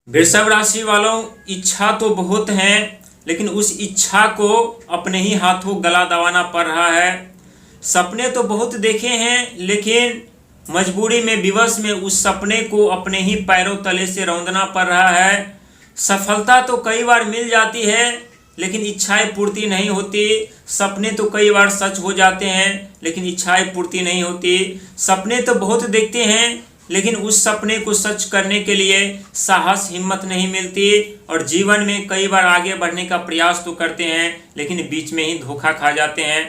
वृषभ राशि वालों, इच्छा तो बहुत है लेकिन उस इच्छा को अपने ही हाथों गला दबाना पड़ रहा है। सपने तो बहुत देखे हैं लेकिन मजबूरी में विवश में उस सपने को अपने ही पैरों तले से रौंदना पड़ रहा है। सफलता तो कई बार मिल जाती है लेकिन इच्छाएं पूर्ति नहीं होती। सपने तो कई बार सच हो जाते हैं लेकिन इच्छाएं पूर्ति नहीं होती। सपने तो बहुत देखते हैं लेकिन उस सपने को सच करने के लिए साहस हिम्मत नहीं मिलती और जीवन में कई बार आगे बढ़ने का प्रयास तो करते हैं लेकिन बीच में ही धोखा खा जाते हैं।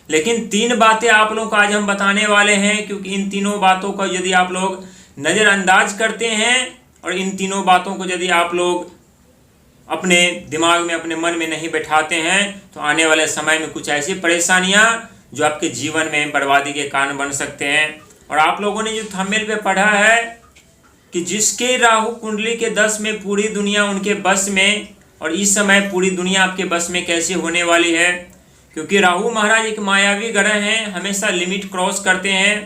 लेकिन 3 बातें आप लोगों को आज हम बताने वाले हैं, क्योंकि इन तीनों बातों को यदि आप लोग नज़रअंदाज करते हैं और इन तीनों बातों को यदि आप लोग अपने दिमाग में अपने मन में नहीं बैठाते हैं तो आने वाले समय में कुछ ऐसी परेशानियां जो आपके जीवन में बर्बादी के कारण बन सकते हैं। और आप लोगों ने जो थंबनेल पे पढ़ा है कि जिसके राहु कुंडली के 10 में पूरी दुनिया उनके बस में, और इस समय पूरी दुनिया आपके बस में कैसे होने वाली है, क्योंकि राहु महाराज एक मायावी ग्रह हैं, हमेशा लिमिट क्रॉस करते हैं।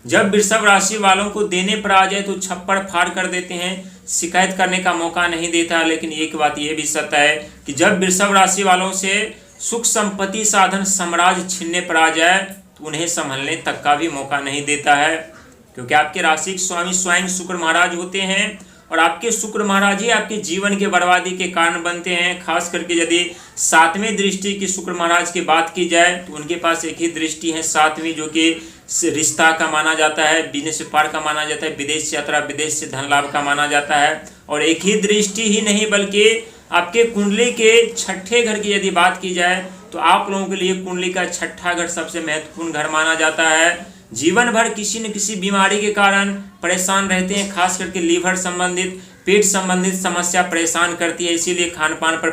जब वृषभ राशि वालों को देने पर आ जाए तो छप्पड़ फाड़ कर देते हैं, शिकायत करने का मौका नहीं देता। लेकिन एक बात यह भी सत्य है कि जब वृषभ राशि वालों से सुख संपत्ति साधन साम्राज्य छीनने पर आ जाए तो उन्हें संभलने तक का भी मौका नहीं देता है, क्योंकि आपके राशि के स्वामी स्वयं शुक्र महाराज होते हैं और आपके शुक्र महाराज ही आपके जीवन के बर्बादी के कारण बनते हैं। खास करके यदि 7वें दृष्टि की शुक्र महाराज की बात की जाए तो उनके पास एक ही दृष्टि है 7वीं, जो कि रिश्ता का माना जाता है, बिजनेस व्यापार का माना जाता है, विदेश यात्रा विदेश से धन लाभ का माना जाता है। और एक ही दृष्टि ही नहीं बल्कि आपके कुंडली के 6ठे घर की यदि बात की जाए तो आप लोगों के लिए कुंडली का 6ठा घर सबसे महत्वपूर्ण घर माना जाता है। जीवन भर किसी न किसी बीमारी के कारण परेशान रहते हैं, खास करके लीवर संबंधित पेट संबंधित समस्या परेशान करती है। इसीलिए खान पान पर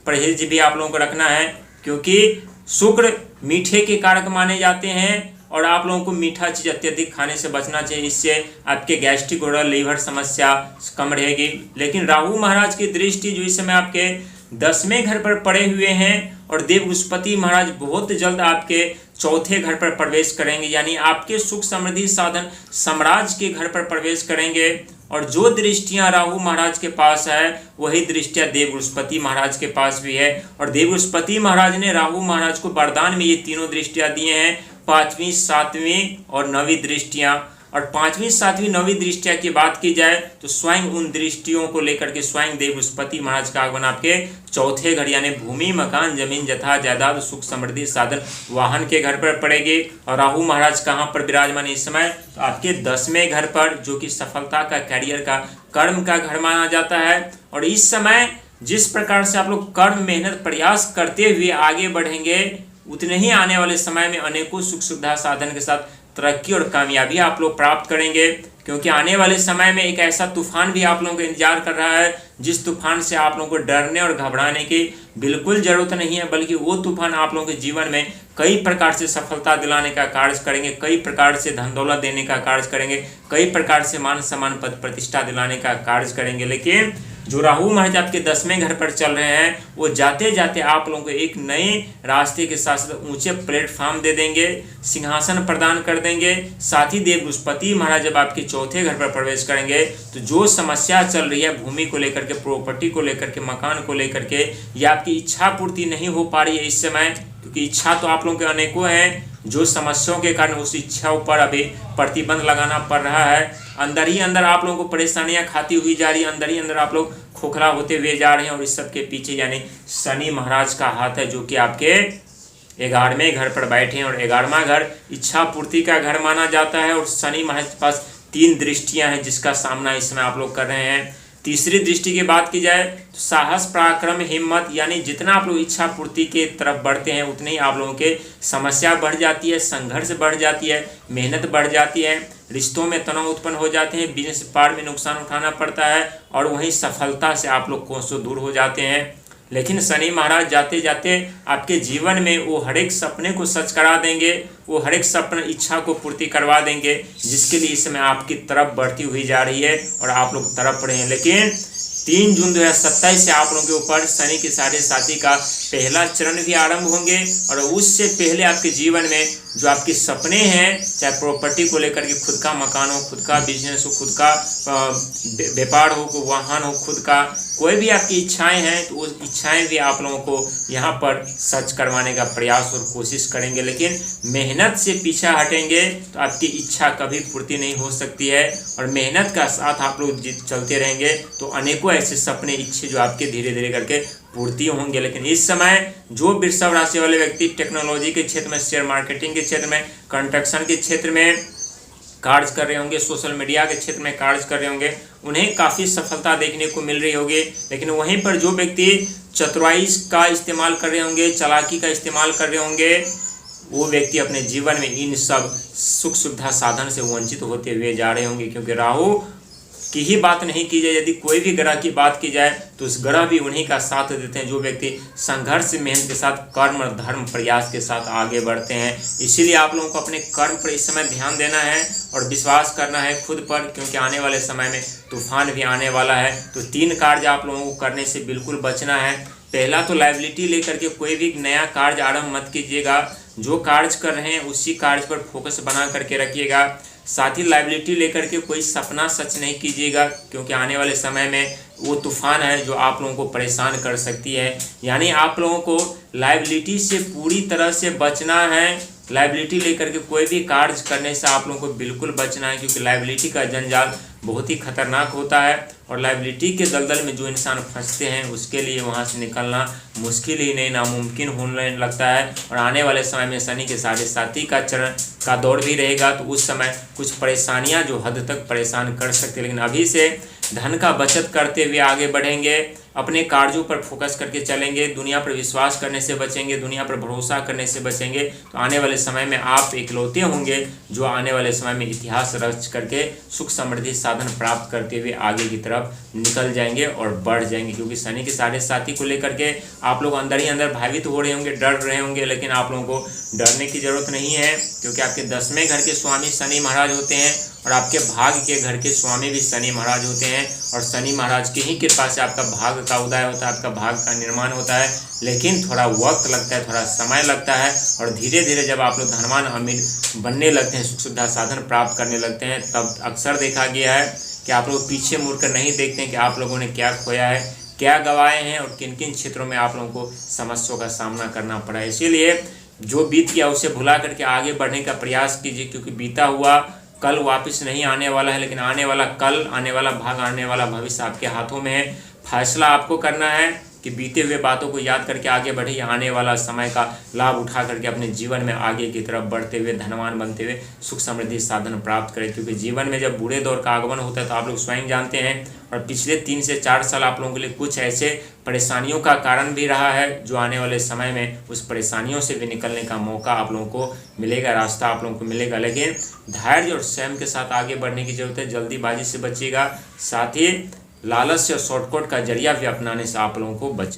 परहेज भी आप लोगों को रखना है, क्योंकि शुक्र मीठे के कारक माने जाते हैं और आप लोगों को मीठा चीज़ अत्यधिक खाने से बचना चाहिए। इससे आपके गैस्ट्रिक और लीवर समस्या कम रहेगी। लेकिन राहु महाराज की दृष्टि जो इस समय आपके 10वें घर पर पड़े हुए हैं और देव बृहस्पति महाराज बहुत जल्द आपके 4थे घर पर प्रवेश करेंगे, यानी आपके सुख समृद्धि साधन साम्राज्य के घर पर प्रवेश करेंगे। और जो दृष्टियां राहु महाराज के पास है वही दृष्टियां देव बृहस्पति महाराज के पास भी है। और देव बृहस्पति महाराज ने राहु महाराज को वरदान में ये तीनों दृष्टियां दिए हैं, 5वीं 7वीं और 9वीं दृष्टियां। और 5वीं 7वीं 9वीं दृष्टियां की बात की जाए तो स्वयं उन दृष्टियों को लेकर के स्वयं देव बृहस्पति महाराज का आगमन आपके 4थे घर यानी भूमि मकान जमीन जथा जायदाद सुख समृद्धि साधन वाहन के घर पर पड़ेगी। और राहु महाराज कहाँ पर विराजमान इस समय, तो आपके 10वें घर पर, जो कि सफलता का कैरियर का कर्म का घर माना जाता है। और इस समय जिस प्रकार से आप लोग कर्म मेहनत प्रयास करते हुए आगे बढ़ेंगे उतने ही आने वाले समय में अनेकों सुख सुविधा साधन के साथ तरक्की और कामयाबी आप लोग प्राप्त करेंगे, क्योंकि आने वाले समय में एक ऐसा तूफान भी आप लोगों को इंतजार कर रहा है जिस तूफान से आप लोगों को डरने और घबराने की बिल्कुल जरूरत नहीं है, बल्कि वो तूफान आप लोगों के जीवन में कई प्रकार से सफलता दिलाने का कार्य करेंगे, कई प्रकार से धन दौलत देने का कार्य करेंगे, कई प्रकार से मान सम्मान पद प्रतिष्ठा दिलाने का कार्य करेंगे। लेकिन जो राहु महाराज आपके 10वें घर पर चल रहे हैं वो जाते जाते आप लोगों को एक नए रास्ते के साथ साथ ऊंचे प्लेटफॉर्म दे देंगे, सिंहासन प्रदान कर देंगे। साथ ही देव बृहस्पति महाराज जब आपके 4थे घर पर प्रवेश करेंगे तो जो समस्या चल रही है भूमि को लेकर के, प्रॉपर्टी को लेकर के, मकान को लेकर के, या आपकी इच्छा पूर्ति नहीं हो पा रही है इस समय, क्योंकि इच्छा तो आप लोगों के अनेकों हैं, जो समस्याओं के कारण उस इच्छाओं पर अभी प्रतिबंध लगाना पड़ रहा है। अंदर ही अंदर आप लोगों को परेशानियां खाती हुई जा रही है, अंदर ही अंदर आप लोग खोखला होते हुए जा रहे हैं। और इस सब के पीछे यानी शनि महाराज का हाथ है, जो कि आपके 11वें घर पर बैठे हैं। और 11वां घर इच्छा पूर्ति का घर माना जाता है। और शनि महाराज के पास 3 दृष्टियां हैं जिसका सामना इस समय आप लोग कर रहे हैं। तीसरी दृष्टि की बात की जाए तो साहस पराक्रम हिम्मत, यानी जितना आप लोग इच्छा पूर्ति के तरफ बढ़ते हैं उतनी ही आप लोगों के समस्या बढ़ जाती है, संघर्ष बढ़ जाती है, मेहनत बढ़ जाती है, रिश्तों में तनाव उत्पन्न हो जाते हैं, बिजनेस व्यापार में नुकसान उठाना पड़ता है और वहीं सफलता से आप लोग कोसों दूर हो जाते हैं। लेकिन शनि महाराज जाते जाते आपके जीवन में वो हर एक सपने को सच करा देंगे, वो हर एक सपना इच्छा को पूर्ति करवा देंगे, जिसके लिए इस समय आपकी तरफ बढ़ती हुई जा रही है और आप लोग तरफ रहे हैं। लेकिन 3 जून 2027 से आप लोगों के ऊपर शनि के 7th का पहला चरण भी आरंभ होंगे और उससे पहले आपके जीवन में जो आपके सपने हैं, चाहे प्रॉपर्टी को लेकर के, खुद का मकान हो, खुद का बिजनेस हो, खुद का व्यापार हो, वाहन हो, खुद का कोई भी आपकी इच्छाएं हैं, तो उस इच्छाएं भी आप लोगों को यहाँ पर सच करवाने का प्रयास और कोशिश करेंगे। लेकिन मेहनत से पीछा हटेंगे तो आपकी इच्छा कभी पूर्ति नहीं हो सकती है, और मेहनत का साथ आप लोग चलते रहेंगे तो अनेकों ऐसे सपने, इच्छे जो आपके धीरे धीरे करके पूर्ति होंगे। लेकिन इस समय जो वृषभ राशि वाले व्यक्ति टेक्नोलॉजी के क्षेत्र में, शेयर मार्केटिंग के क्षेत्र में, कंस्ट्रक्शन के क्षेत्र में कार्य कर रहे होंगे, सोशल मीडिया के क्षेत्र में कार्य कर रहे होंगे, उन्हें काफ़ी सफलता देखने को मिल रही होगी। लेकिन वहीं पर जो व्यक्ति चतुराई का इस्तेमाल कर रहे होंगे, चालाकी का इस्तेमाल कर रहे होंगे, वो व्यक्ति अपने जीवन में इन सब सुख सुविधा साधन से वंचित होते हुए जा रहे होंगे। क्योंकि राहु की ही बात नहीं की जाए, यदि कोई भी ग्रह की बात की जाए तो उस ग्रह भी उन्हीं का साथ देते हैं जो व्यक्ति संघर्ष, मेहनत के साथ, कर्म और धर्म प्रयास के साथ आगे बढ़ते हैं। इसीलिए आप लोगों को अपने कर्म पर इस समय ध्यान देना है और विश्वास करना है खुद पर, क्योंकि आने वाले समय में तूफान भी आने वाला है। तो 3 कार्य आप लोगों को करने से बिल्कुल बचना है। पहला तो लायबिलिटी लेकर के कोई भी नया कार्य आरंभ मत कीजिएगा। जो कार्य कर रहे हैं उसी कार्य पर फोकस बना करके रखिएगा। साथ ही लायबिलिटी लेकर के कोई सपना सच नहीं कीजिएगा, क्योंकि आने वाले समय में वो तूफान है जो आप लोगों को परेशान कर सकती है। यानी आप लोगों को लायबिलिटी से पूरी तरह से बचना है। लायबिलिटी लेकर के कोई भी कार्य करने से आप लोगों को बिल्कुल बचना है, क्योंकि लायबिलिटी का जंजाल बहुत ही खतरनाक होता है, और लायबिलिटी के दलदल में जो इंसान फंसते हैं उसके लिए वहां से निकलना मुश्किल ही नहीं, नामुमकिन होने लगता है। और आने वाले समय में शनि के 7.5 का चरण का दौर भी रहेगा, तो उस समय कुछ परेशानियां जो हद तक परेशान कर सकते हैं। लेकिन अभी से धन का बचत करते हुए आगे बढ़ेंगे, अपने कार्यों पर फोकस करके चलेंगे, दुनिया पर विश्वास करने से बचेंगे, दुनिया पर भरोसा करने से बचेंगे, तो आने वाले समय में आप इकलौते होंगे जो आने वाले समय में इतिहास रच करके सुख समृद्धि साधन प्राप्त करते हुए आगे की तरफ निकल जाएंगे और बढ़ जाएंगे। क्योंकि शनि की 7.5 को लेकर के आप लोग अंदर ही अंदर भयभीत हो रहे होंगे, डर रहे होंगे, लेकिन आप लोगों को डरने की जरूरत नहीं है, क्योंकि आपके 10वें घर के स्वामी शनि महाराज होते हैं और आपके भाग्य के घर के स्वामी भी शनि महाराज होते हैं। और शनि महाराज की ही कृपा से आपका भाग्य का उदय होता है, आपका भाग्य का निर्माण होता है। लेकिन थोड़ा वक्त लगता है, थोड़ा समय लगता है, और धीरे धीरे जब आप लोग धनवान अमीर बनने लगते हैं, सुख सुविधा साधन प्राप्त करने लगते हैं, तब अक्सर देखा गया है कि आप लोग पीछे मुड़कर नहीं देखते हैं कि आप लोगों ने क्या खोया है, क्या गंवाए हैं, और किन किन क्षेत्रों में आप लोगों को समस्याओं का सामना करना पड़ा है। इसीलिए जो बीत गया उसे भुला करके आगे बढ़ने का प्रयास कीजिए, क्योंकि बीता हुआ कल वापस नहीं आने वाला है, लेकिन आने वाला कल, आने वाला भाग, आने वाला भविष्य आपके हाथों में है। फैसला आपको करना है कि बीते हुए बातों को याद करके आगे बढ़े, या आने वाला समय का लाभ उठा करके अपने जीवन में आगे की तरफ बढ़ते हुए, धनवान बनते हुए सुख समृद्धि साधन प्राप्त करें। क्योंकि जीवन में जब बुरे दौर का आगमन होता है तो आप लोग स्वयं जानते हैं, और पिछले 3 से 4 साल आप लोगों के लिए कुछ ऐसे परेशानियों का कारण भी रहा है जो आने वाले समय में उस परेशानियों से भी निकलने का मौका आप लोगों को मिलेगा, रास्ता आप लोगों को मिलेगा। लेकिन धैर्य और संयम के साथ आगे बढ़ने की जरूरत है, जल्दीबाजी से बचिएगा। साथ ही लालच और शॉर्टकट का जरिया भी अपनाने से आप लोगों को बच